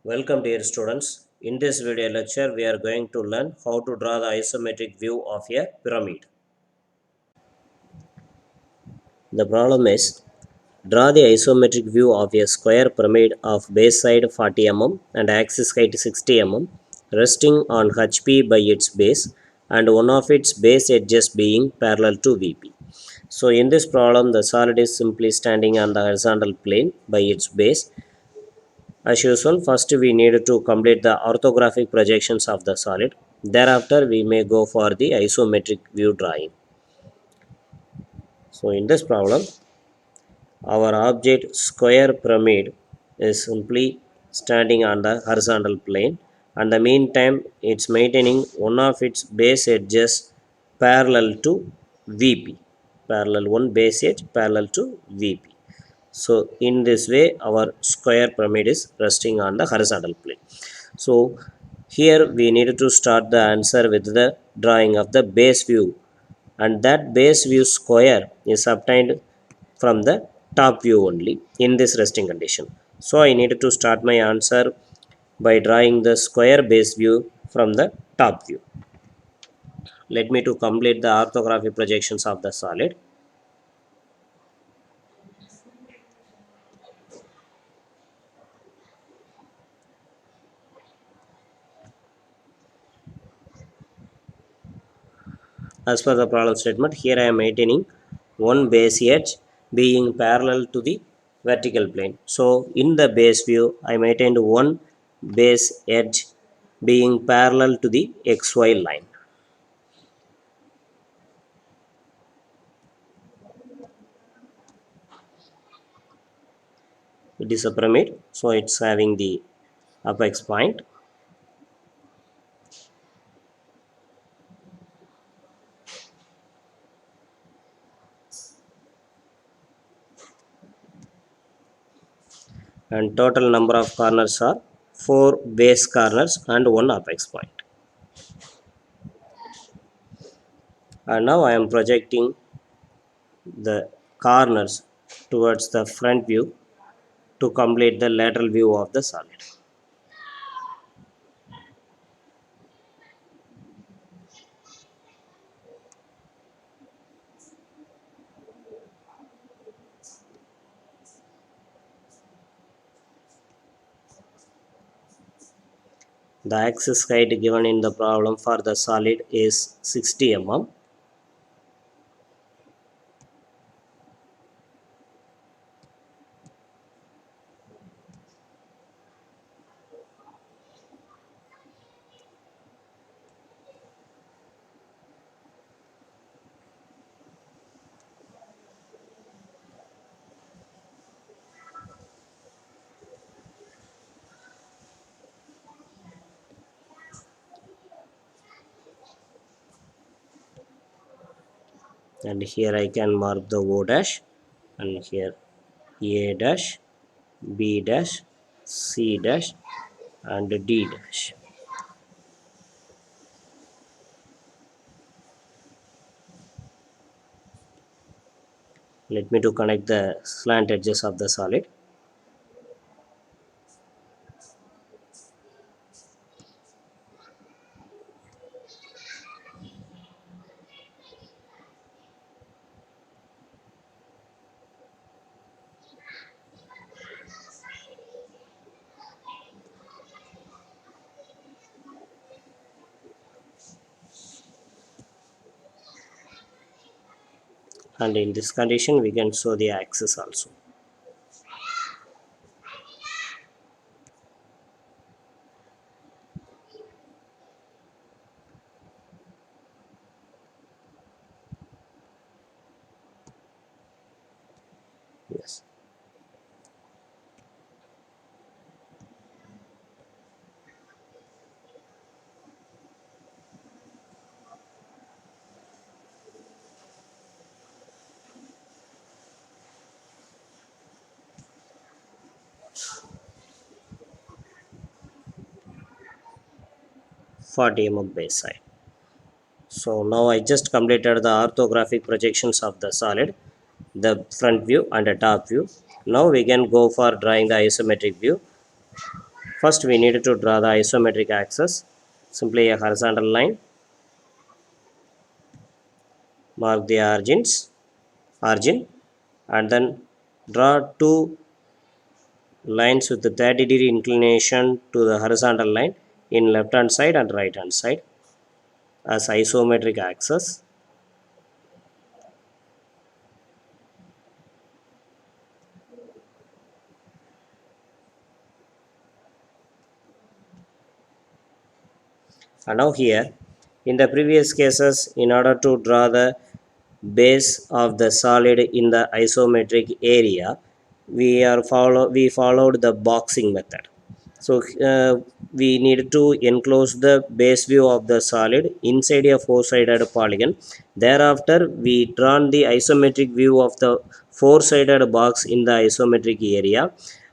Welcome dear students. In this video lecture we are going to learn how to draw the isometric view of a pyramid. The problem is draw the isometric view of a square pyramid of base side 40 mm and axis height 60 mm resting on HP by its base and one of its base edges being parallel to VP. So in this problem the solid is simply standing on the horizontal plane by its base. As usual, first we need to complete the orthographic projections of the solid. Thereafter, we may go for the isometric view drawing. So, in this problem, our object square pyramid is simply standing on the horizontal plane, and the meantime, it's maintaining one of its base edges parallel to VP. Parallel one base edge parallel to VP. So in this way our square pyramid is resting on the horizontal plane. So here we need to start the answer with the drawing of the base view, and that base view square is obtained from the top view only in this resting condition. So I need to start my answer by drawing the square base view from the top view. Let me to complete the orthographic projections of the solid. As per the problem statement, here I am maintaining one base edge being parallel to the vertical plane. So in the base view, I maintained one base edge being parallel to the XY line. It is a pyramid, so it's having the apex point. And total number of corners are 4 base corners and 1 apex point. And now I am projecting the corners towards the front view to complete the lateral view of the solid. The axis height given in the problem for the solid is 60 mm. And here I can mark the O dash, and here A dash, B dash, C dash and D dash. Let me to connect the slant edges of the solid. And in this condition we can show the axis also. Yes. For mm base side. So now I just completed the orthographic projections of the solid, the front view and the top view. Now we can go for drawing the isometric view. First we need to draw the isometric axis, simply a horizontal line, mark the origin, and then draw two lines with the 30-degree inclination to the horizontal line in left hand side and right hand side as isometric axis. And now here, in the previous cases, in order to draw the base of the solid in the isometric area, we followed the boxing method. So we need to enclose the base view of the solid inside a four-sided polygon. Thereafter, we drawn the isometric view of the four-sided box in the isometric area,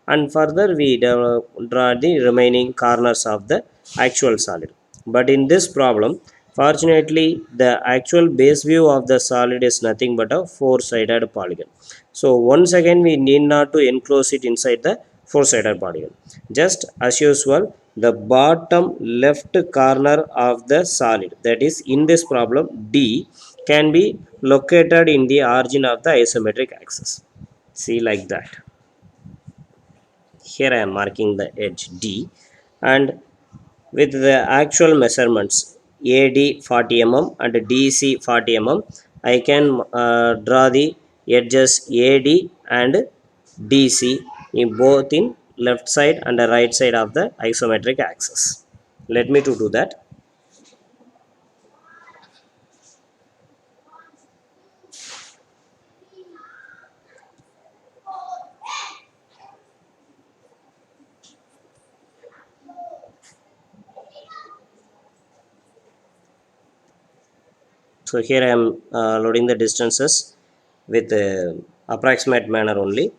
and further we draw the remaining corners of the actual solid. But in this problem, fortunately, the actual base view of the solid is nothing but a four-sided polygon. So once again, we need not to enclose it inside the four-sided polygon. Just as usual, the bottom left corner of the solid, that is in this problem D, can be located in the origin of the isometric axis. See, like that. Here I am marking the edge D, and with the actual measurements AD 40 mm and DC 40 mm, I can draw the edges AD and DC in both in left side and the right side of the isometric axis. Let me to do that. So here I am loading the distances with approximate manner only.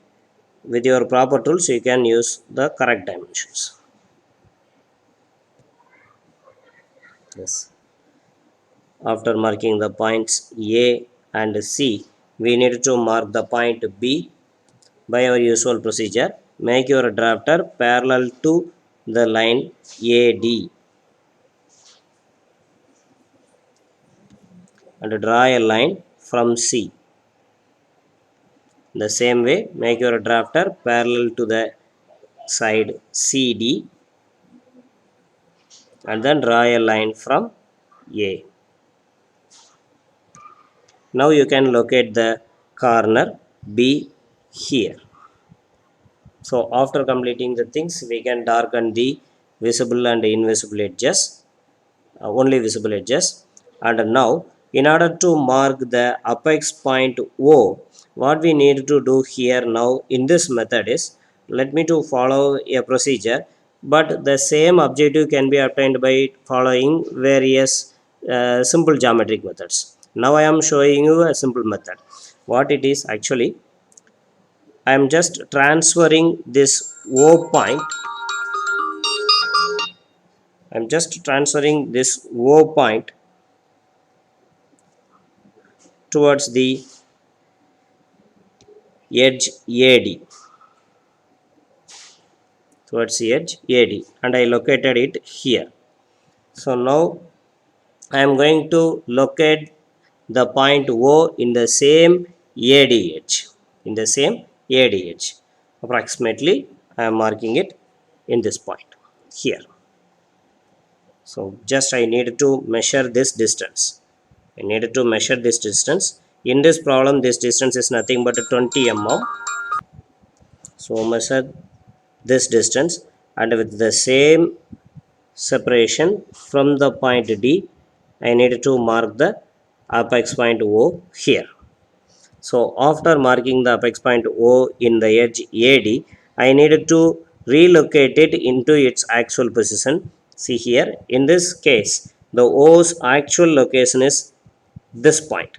With your proper tools, you can use the correct dimensions. Yes. After marking the points A and C, we need to mark the point B by our usual procedure. Make your drafter parallel to the line AD and draw a line from C. The same way, make your drafter parallel to the side CD and then draw a line from A. Now you can locate the corner B here. So after completing the things, we can darken the visible and invisible edges, only visible edges. And now, in order to mark the apex point O, what we need to do here now in this method is, let me to follow a procedure, but the same objective can be obtained by following various simple geometric methods. Now I am showing you a simple method. What it is actually, I am just transferring this O point. I am just transferring this O point towards the edge AD, and I located it here. So now I am going to locate the point O in the same AD edge, approximately I am marking it in this point here. So just I need to measure this distance. In this problem, this distance is nothing but 20 mm. So measure this distance, and with the same separation from the point D, I need to mark the apex point O here. So after marking the apex point O in the edge AD, I need to relocate it into its actual position. See here, in this case, the O's actual location is this point.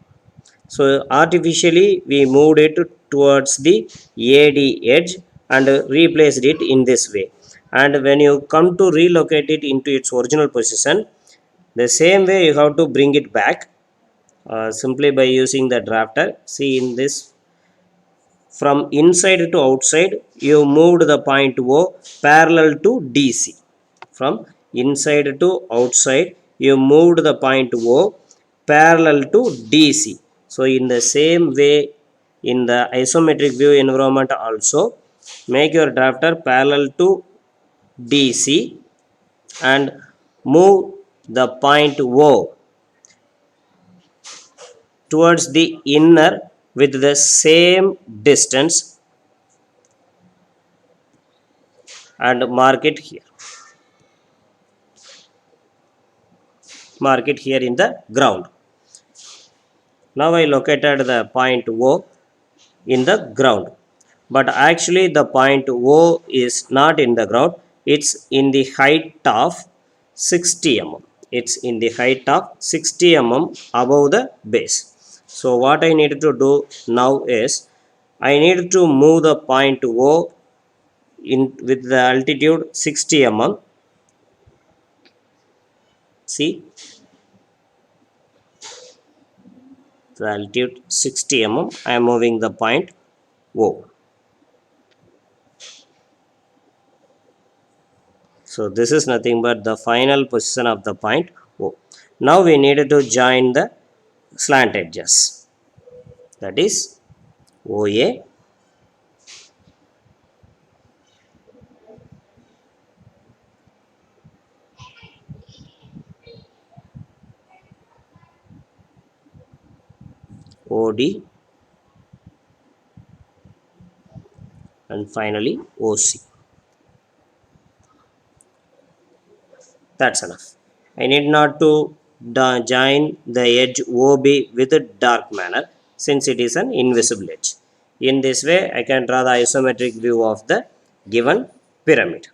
So artificially we moved it towards the AD edge and replaced it in this way. And when you come to relocate it into its original position, the same way you have to bring it back simply by using the drafter. See, in this from inside to outside, you moved the point O parallel to DC. From inside to outside, you moved the point O parallel to DC. So in the same way, in the isometric view environment also, make your drafter parallel to DC and move the point O towards the inner with the same distance and mark it here. Mark it here in the ground. Now I located the point O in the ground, but actually the point O is not in the ground, it's in the height of 60 mm. It's in the height of 60 mm above the base. So what I need to do now is, I need to move the point O in with the altitude 60 mm. See, the altitude 60 mm, I am moving the point O. So this is nothing but the final position of the point O. Now we need to join the slant edges, that is OA, OD, and finally OC. That's enough. I need not to join the edge OB with a dark manner, since it is an invisible edge. In this way, I can draw the isometric view of the given pyramid.